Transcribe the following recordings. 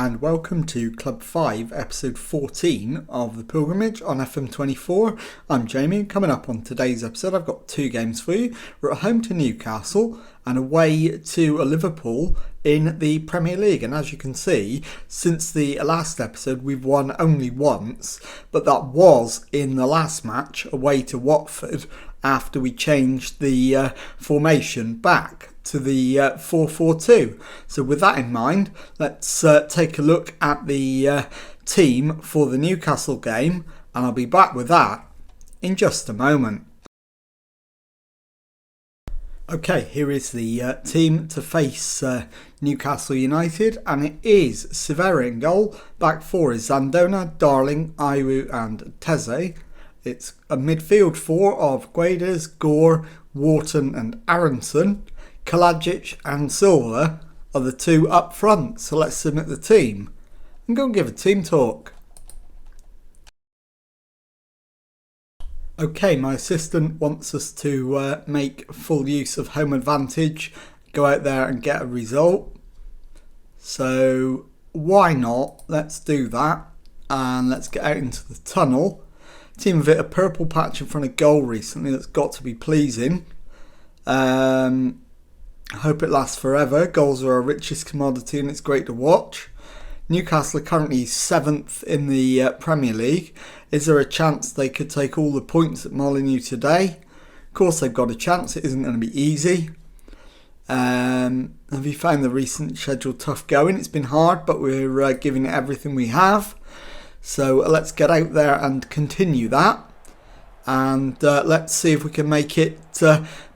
and welcome to Club 5, episode 14 of The Pilgrimage on FM24. I'm Jamie. Coming up on today's episode, I've got two games for you. We're at home to Newcastle and away to Liverpool in the Premier League. And as you can see, since the last episode, we've won only once, but that was in the last match away to Watford after we changed the formation back to the 4-4-2. So with that in mind, let's take a look at the team for the Newcastle game, and I'll be back with that in just a moment. Okay, here is the team to face Newcastle United, and it is Severa in goal. Back four is Zandona, Darling, Iwu and Teze. It's a midfield four of Guedes, Gore, Wharton and Aronson. Kalajic and Silva are the two up front, so let's submit the team and go and give a team talk. Okay, my assistant wants us to make full use of home advantage, go out there and get a result. So why not? Let's do that and let's get out into the tunnel. Team have hit a purple patch in front of goal recently. That's got to be pleasing. I hope it lasts forever. Goals are our richest commodity and it's great to watch. Newcastle are currently 7th in the Premier League. Is there a chance they could take all the points at Molineux today? Of course they've got a chance. It isn't going to be easy. Have you found the recent schedule tough going? It's been hard, but we're giving it everything we have. So let's get out there and continue that. And let's see if we can make it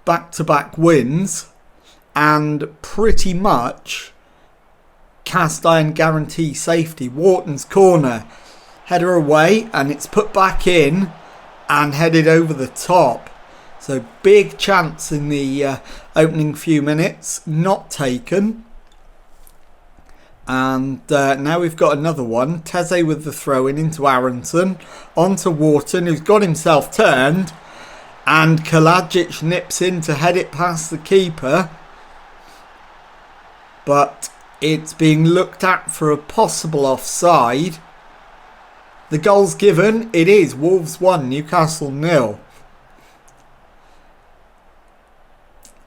back-to-back wins. And pretty much cast iron guarantee safety. Wharton's corner, header away, and it's put back in and headed over the top. So big chance in the opening few minutes, not taken. And now we've got another one. Teze with the throw in into Aronson, onto Wharton, who's got himself turned, and Kalajic nips in to head it past the keeper. But it's being looked at for a possible offside. The goal's given. It is Wolves 1, Newcastle 0.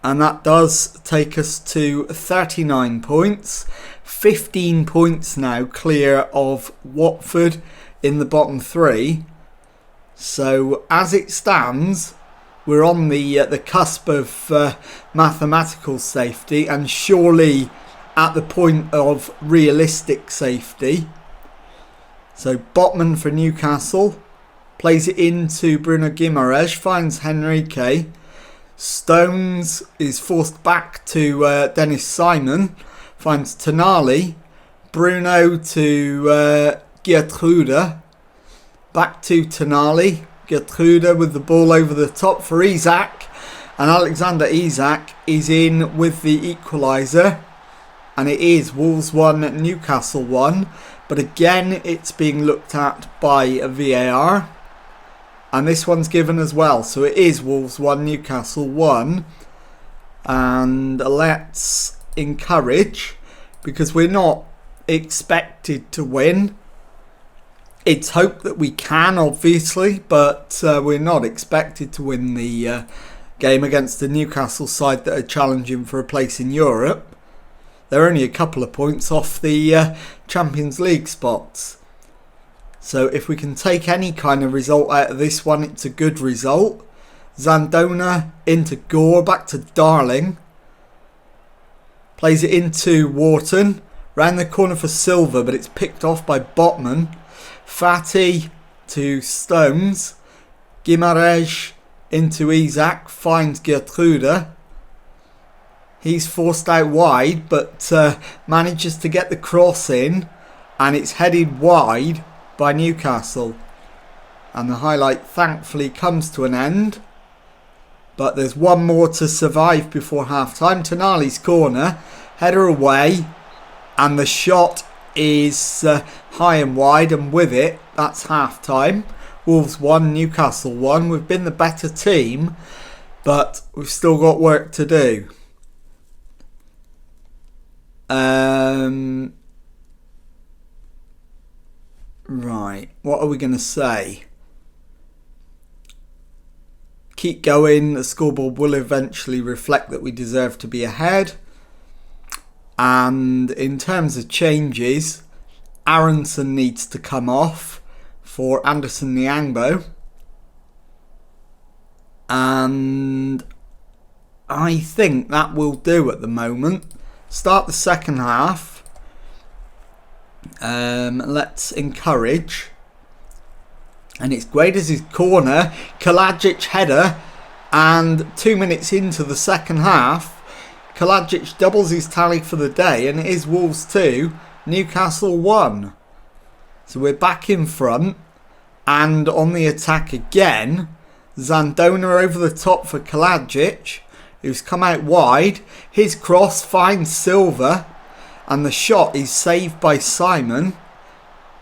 And that does take us to 39 points. 15 points now clear of Watford in the bottom three. So as it stands, we're on the cusp of mathematical safety and surely at the point of realistic safety. So Botman for Newcastle plays it into Bruno Guimaraes, finds Henrique. Stones is forced back to Dennis Simon, finds Tonali. Bruno to Gertrude, back to Tonali. Gertrude with the ball over the top for Isak, and Alexander Isak is in with the equaliser. And it is Wolves 1, Newcastle 1. But again, it's being looked at by a VAR. And this one's given as well. So it is Wolves 1, Newcastle 1. And let's encourage, because we're not expected to win. It's hoped that we can, obviously, but we're not expected to win the game against the Newcastle side that are challenging for a place in Europe. They're only a couple of points off the Champions League spots. So if we can take any kind of result out of this one, it's a good result. Zandona into Gore, back to Darling. Plays it into Wharton. Round the corner for Silva, but it's picked off by Botman. Fati to Stones. Guimaraes into Isak. Finds Gertrude. He's forced out wide, but manages to get the cross in, and it's headed wide by Newcastle. And the highlight thankfully comes to an end. But there's one more to survive before half-time. Tonali's corner, header away, and the shot is high and wide, and with it, that's half-time. Wolves 1, Newcastle 1. We've been the better team, but we've still got work to do. Right, what are we going to say? Keep going, the scoreboard will eventually reflect that we deserve to be ahead. And in terms of changes, Aronson needs to come off for Anderson Nyangbo. And I think that will do at the moment. Start the second half. Let's encourage. And it's Guedes' corner, Kalajic header, and 2 minutes into the second half, Kalajic doubles his tally for the day, and it is Wolves 2, Newcastle 1. So we're back in front, and on the attack again, Zandona over the top for Kalajic, who's come out wide. His cross finds Silva, and the shot is saved by Simon,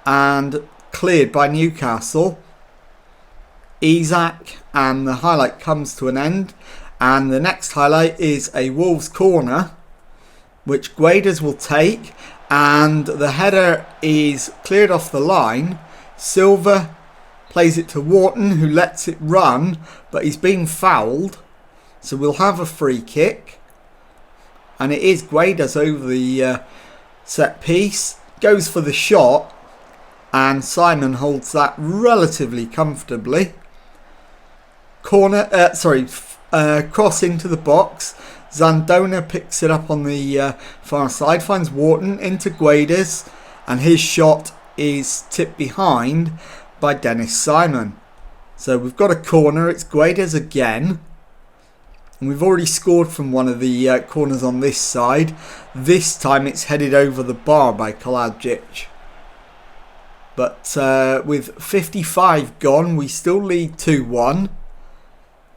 and cleared by Newcastle. Isak, and the highlight comes to an end, and the next highlight is a Wolves corner which Guedes will take, and the header is cleared off the line. Silva plays it to Wharton, who lets it run, but he's been fouled, so we'll have a free kick, and it is Guedes over the set piece, goes for the shot, and Simon holds that relatively comfortably. Cross into the box. Zandona picks it up on the far side, finds Wharton into Guedes, and his shot is tipped behind by Dennis Simon. So we've got a corner, it's Guedes again, and we've already scored from one of the corners on this side. This time it's headed over the bar by Kalajic. But with 55 gone, we still lead 2-1.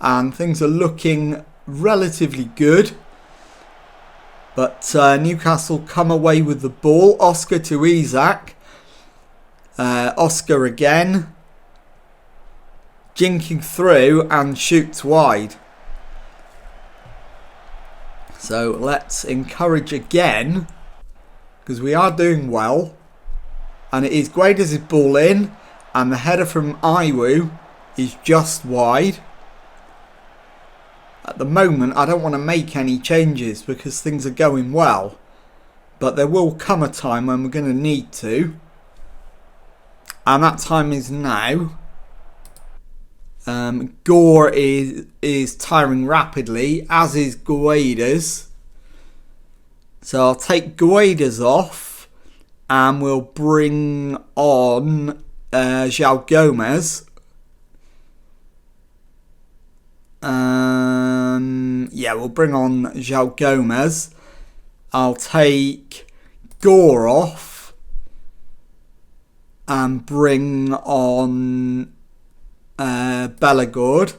And things are looking relatively good. But Newcastle come away with the ball. Oscar to Isak. Oscar again. Jinking through and shoots wide. So let's encourage again, because we are doing well. And it is Guedes' ball in, and the header from Iwu is just wide. At the moment, I don't want to make any changes because things are going well. But there will come a time when we're going to need to. And that time is now. Gore is tiring rapidly, as is Guedes. So I'll take Guedes off, and we'll bring on João Gomes. We'll bring on João Gomes. I'll take Gore off and bring on Bellegoord.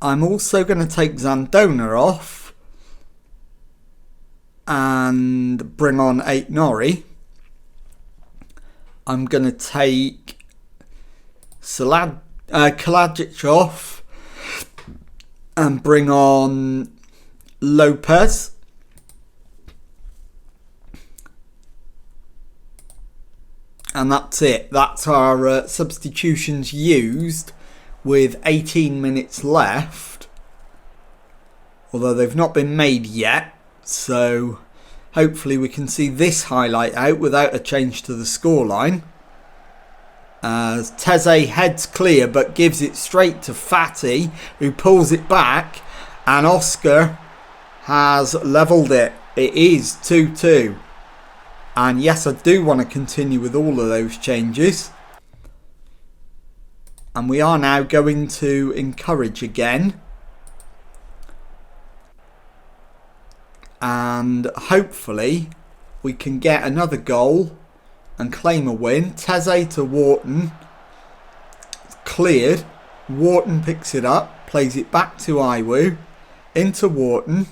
I'm also going to take Zandona off and bring on Aït-Nouri. I'm going to take Kalajic off and bring on Lopez. And that's it. That's our substitutions used with 18 minutes left. Although they've not been made yet. So hopefully we can see this highlight out without a change to the scoreline. As Teze heads clear but gives it straight to Fatty, who pulls it back, and Oscar has levelled it. It is 2-2. And yes, I do want to continue with all of those changes. And we are now going to encourage again. And hopefully we can get another goal and claim a win. Teze to Wharton. Cleared. Wharton picks it up. Plays it back to Iwu. Into Wharton.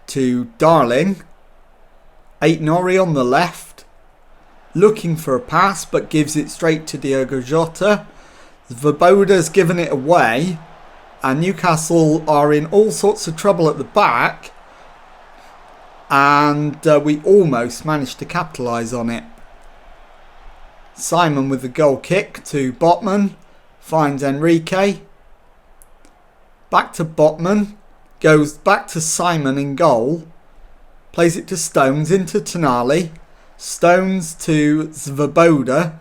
To Darling. Aït-Nouri on the left. Looking for a pass, but gives it straight to Diogo Jota. Svoboda's given it away. And Newcastle are in all sorts of trouble at the back. and we almost managed to capitalise on it. Simon with the goal kick to Botman, finds Enrique, back to Botman, goes back to Simon in goal, plays it to Stones, into Tonali, Stones to Svoboda,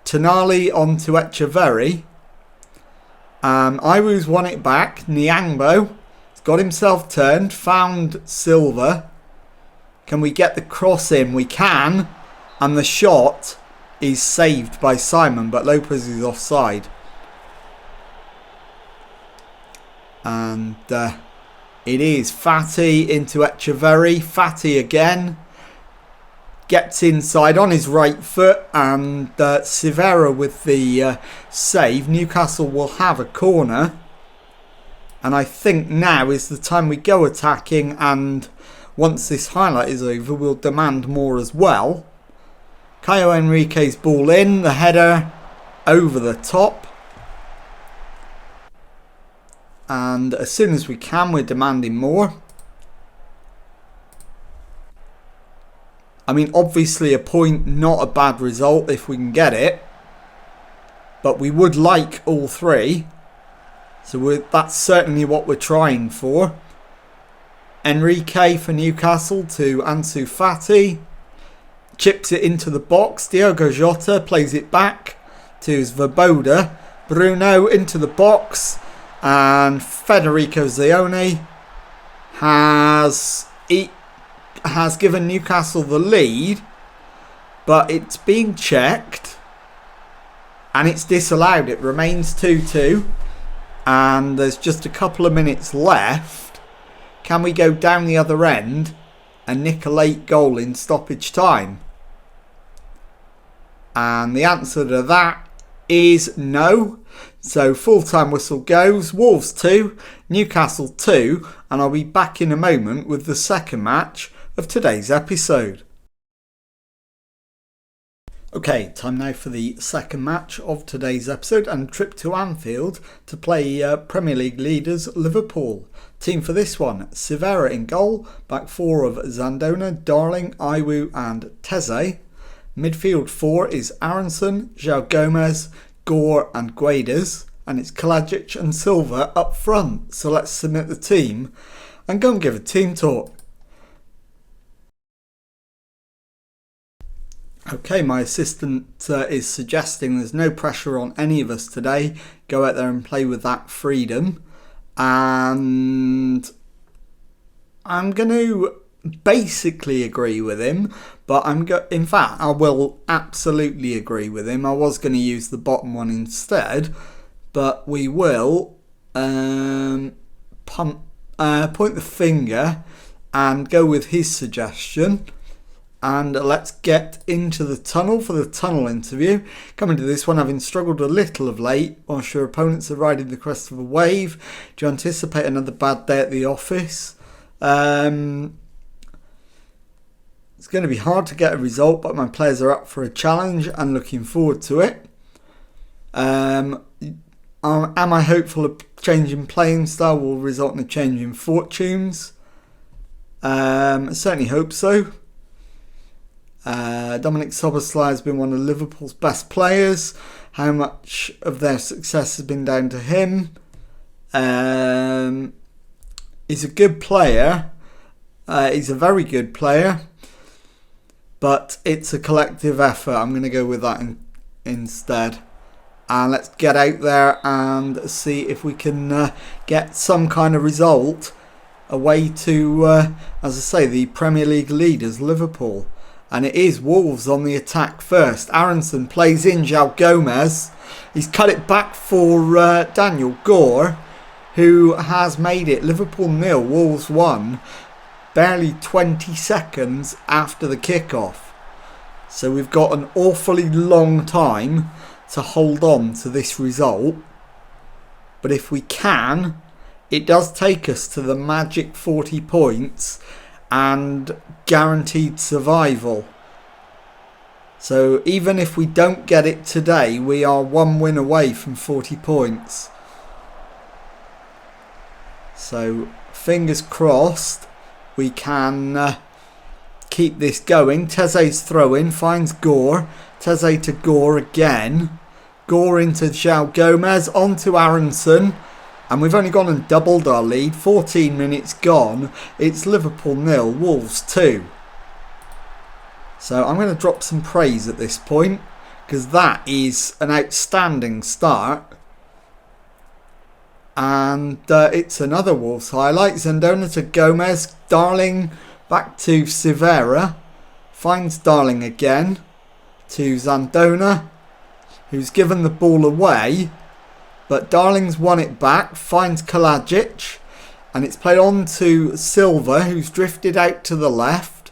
Tonali on to Echeverry. Iwu's won it back. Nyangbo has got himself turned, found Silva. Can we get the cross in? We can. And the shot is saved by Simon, but Lopez is offside. And it is Fati into Echeverry. Fati again. Gets inside on his right foot, and Severa with the save. Newcastle will have a corner, and I think now is the time we go attacking, and once this highlight is over we'll demand more as well. Caio Henrique's ball in, the header over the top, and as soon as we can we're demanding more. I mean, obviously a point, not a bad result if we can get it. But we would like all three. So that's certainly what we're trying for. Enrique for Newcastle to Ansu Fati. Chips it into the box. Diogo Jota plays it back to Svoboda. Bruno into the box. And Federico Zione has given Newcastle the lead, but it's being checked and it's disallowed. It remains 2-2 and there's just a couple of minutes left. Can we go down the other end and nick a late goal in stoppage time? And the answer to that is no. So full-time whistle goes. Wolves 2, Newcastle 2, and I'll be back in a moment with the second match of today's episode. Okay, time now for the second match of today's episode and a trip to Anfield to play Premier League leaders Liverpool. Team for this one: Severa in goal, back four of Zandona, Darling, Iwu and Teze. Midfield four is Aronson, João Gomez, Gore and Guedes, and it's Kalajic and Silva up front. So let's submit the team and go and give a team talk. Okay, my assistant is suggesting there's no pressure on any of us today. Go out there and play with that freedom. And I'm going to basically agree with him, but in fact, I will absolutely agree with him. I was going to use the bottom one instead, but we will point the finger and go with his suggestion. And let's get into the tunnel for the tunnel interview. Coming to this one, having struggled a little of late, whilst your opponents are riding the crest of a wave. Do you anticipate another bad day at the office? It's going to be hard to get a result, but my players are up for a challenge and looking forward to it. Am I hopeful a change in playing style will result in a change in fortunes? I certainly hope so. Dominic Szoboszlai has been one of Liverpool's best players. How much of their success has been down to him? He's a good player. He's a very good player. But it's a collective effort. I'm going to go with that instead. And let's get out there and see if we can get some kind of result away to, as I say, the Premier League leaders, Liverpool. And it is Wolves on the attack first. Aronson plays in João Gomez. He's cut it back for Daniel Gore, who has made it Liverpool 0, Wolves 1, barely 20 seconds after the kickoff. So we've got an awfully long time to hold on to this result. But if we can, it does take us to the magic 40 points and guaranteed survival. So even if we don't get it today, we are one win away from 40 points. So fingers crossed we can keep this going. Teze's throw-in finds Gore. Teze to Gore again. Gore into João Gomez, on to Aronson. And we've only gone and doubled our lead. 14 minutes gone. It's Liverpool 0, Wolves 2. So I'm going to drop some praise at this point, because that is an outstanding start. And it's another Wolves highlight. Zandona to Gomez. Darling back to Silveira. Finds Darling again. To Zandona, who's given the ball away. But Darling's won it back. Finds Kalajic. And it's played on to Silva, who's drifted out to the left.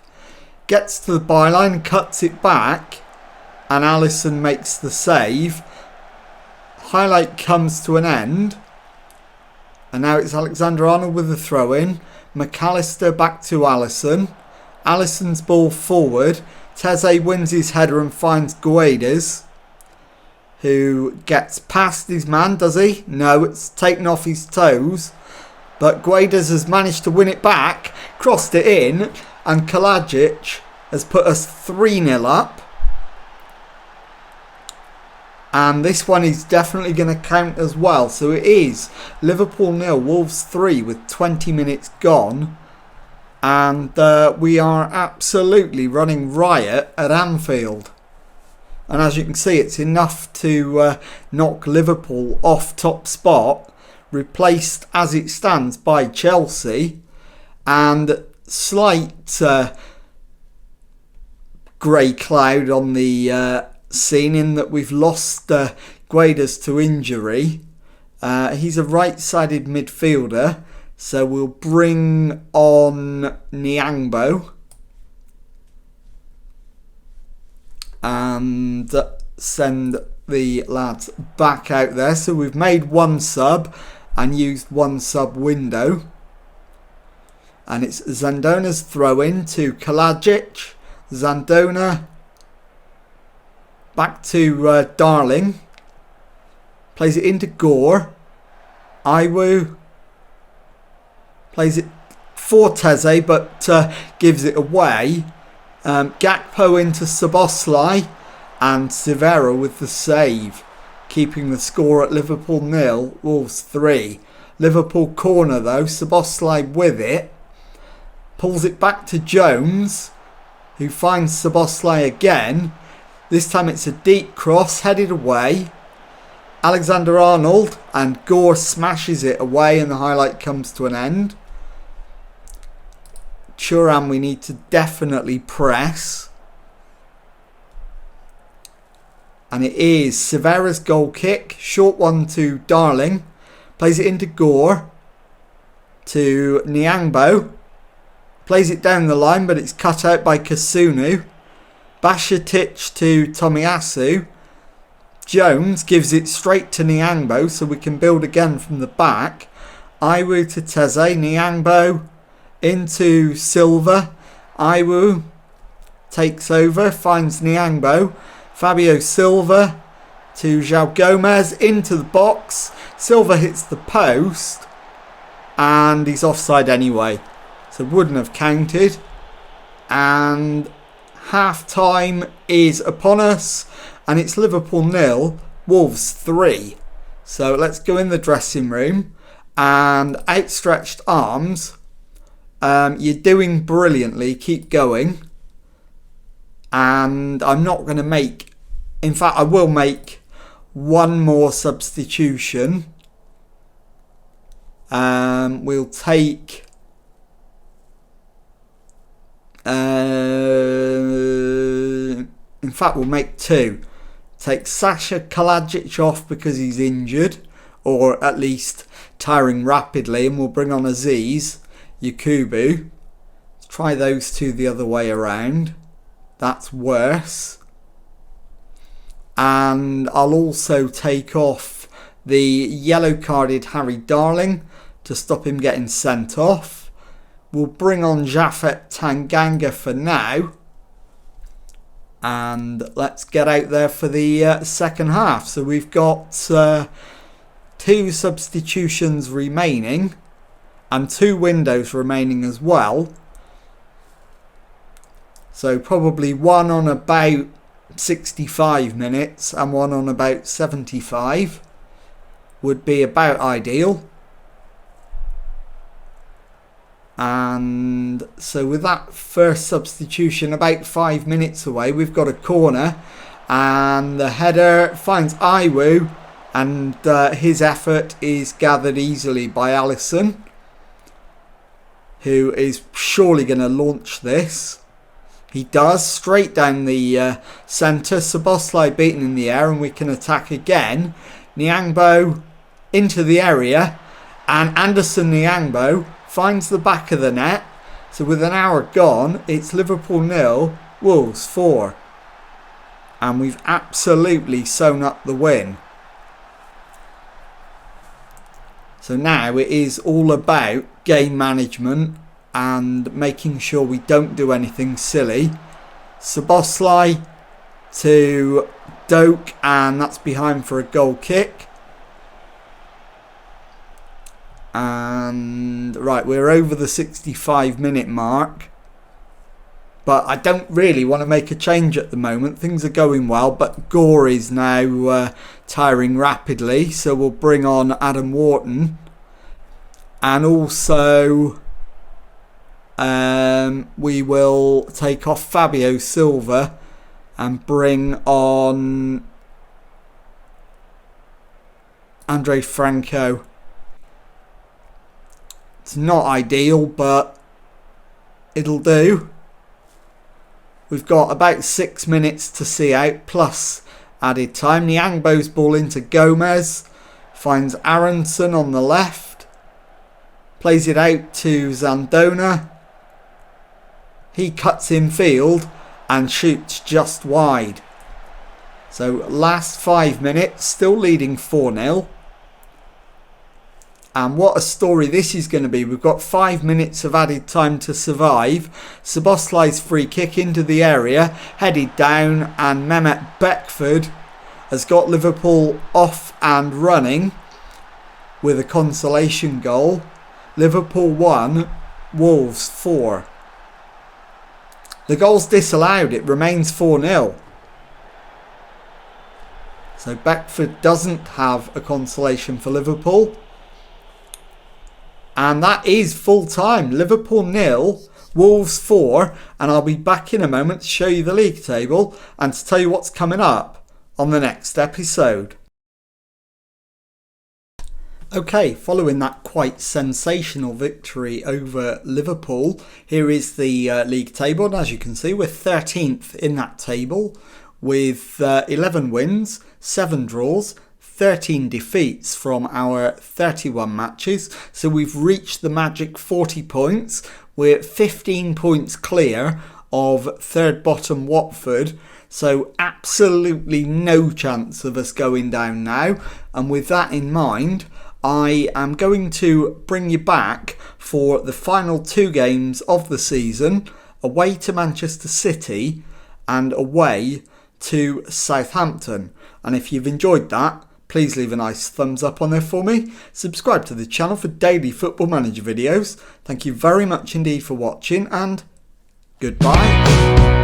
Gets to the byline, cuts it back. And Alisson makes the save. Highlight comes to an end. And now it's Alexander-Arnold with the throw-in. McAllister back to Alisson. Alisson's ball forward. Teze wins his header and finds Guedes, who gets past his man, does he? No, it's taken off his toes. But Guedes has managed to win it back, crossed it in, and Kalajic has put us 3-0 up. And this one is definitely going to count as well. So it is Liverpool 0, Wolves 3 with 20 minutes gone. And we are absolutely running riot at Anfield. And as you can see, it's enough to knock Liverpool off top spot. Replaced as it stands by Chelsea. And slight grey cloud on the scene in that we've lost Guedes to injury. He's a right-sided midfielder. So we'll bring on Nyangbo and send the lads back out there. So we've made one sub and used one sub window. And it's Zandona's throw-in to Kalajic. Zandona back to Darling. Plays it into Gore. Iwu plays it for Teze, but gives it away. Gakpo into Szoboszlai, and Silveira with the save, keeping the score at Liverpool 0, Wolves 3. Liverpool corner though, Szoboszlai with it, pulls it back to Jones, who finds Szoboszlai again. This time it's a deep cross, headed away. Alexander-Arnold, and Gore smashes it away, and the highlight comes to an end. Thuram we need to definitely press. And it is Silveira's goal kick. Short one to Darling. Plays it into Gore. To Nyangbo. Plays it down the line, but it's cut out by Kasunu. Bashatic to Tomiyasu. Jones gives it straight to Nyangbo, so we can build again from the back. Iwu to Teze. Nyangbo into Silva. Iwu takes over, finds Nyangbo. Fabio Silva to João Gomez into the box. Silva hits the post and he's offside anyway, so wouldn't have counted. And half time is upon us, and it's Liverpool 0, Wolves 3. So let's go in the dressing room, and outstretched arms. You're doing brilliantly, keep going. And I'm not going to make, in fact I will make one more substitution. We'll take in fact we'll make two. Take Sasha Kalajic off because he's injured, or at least tiring rapidly, and we'll bring on Aziz Yakubu. Let's try those two the other way around. That's worse. And I'll also take off the yellow carded Harry Darling to stop him getting sent off. We'll bring on Japhet Tanganga for now. And let's get out there for the second half. So we've got two substitutions remaining and two windows remaining as well. So probably one on about 65 minutes and one on about 75 would be about ideal. And so with that first substitution about 5 minutes away, we've got a corner, and the header finds Iwu, and his effort is gathered easily by Allison, who is surely going to launch this. He does, straight down the centre. Szoboszlai beaten in the air, and we can attack again. Nyangbo into the area, and Anderson Nyangbo finds the back of the net. So with an hour gone, it's Liverpool 0, Wolves 4. And we've absolutely sewn up the win. So now it is all about game management and making sure we don't do anything silly. Szoboszlai to Doak, and that's behind for a goal kick. And right, we're over the 65-minute mark, but I don't really want to make a change at the moment. Things are going well, but Gore is now tiring rapidly, so we'll bring on Adam Wharton, and also we will take off Fabio Silva and bring on Andre Franco. It's not ideal, but it'll do. We've got about 6 minutes to see out, plus added time. Nyangbo's ball into Gomez. Finds Aronson on the left. Plays it out to Zandona. He cuts in field and shoots just wide. So last 5 minutes, still leading 4-0. And what a story this is going to be. We've got 5 minutes of added time to survive. Szoboszlai's free kick into the area, headed down, and Mehmet Beckford has got Liverpool off and running with a consolation goal. Liverpool 1, Wolves 4. The goal's disallowed. It remains 4-0. So Beckford doesn't have a consolation for Liverpool. And that is full time. Liverpool 0, Wolves 4. And I'll be back in a moment to show you the league table and to tell you what's coming up on the next episode. Okay, following that quite sensational victory over Liverpool, here is the league table. And as you can see, we're 13th in that table with 11 wins, 7 draws, 13 defeats from our 31 matches. So we've reached the magic 40 points. We're 15 points clear of third bottom Watford. So absolutely no chance of us going down now. And with that in mind, I am going to bring you back for the final 2 games of the season, away to Manchester City and away to Southampton. And if you've enjoyed that, please leave a nice thumbs up on there for me. Subscribe to the channel for daily Football Manager videos. Thank you very much indeed for watching, and goodbye.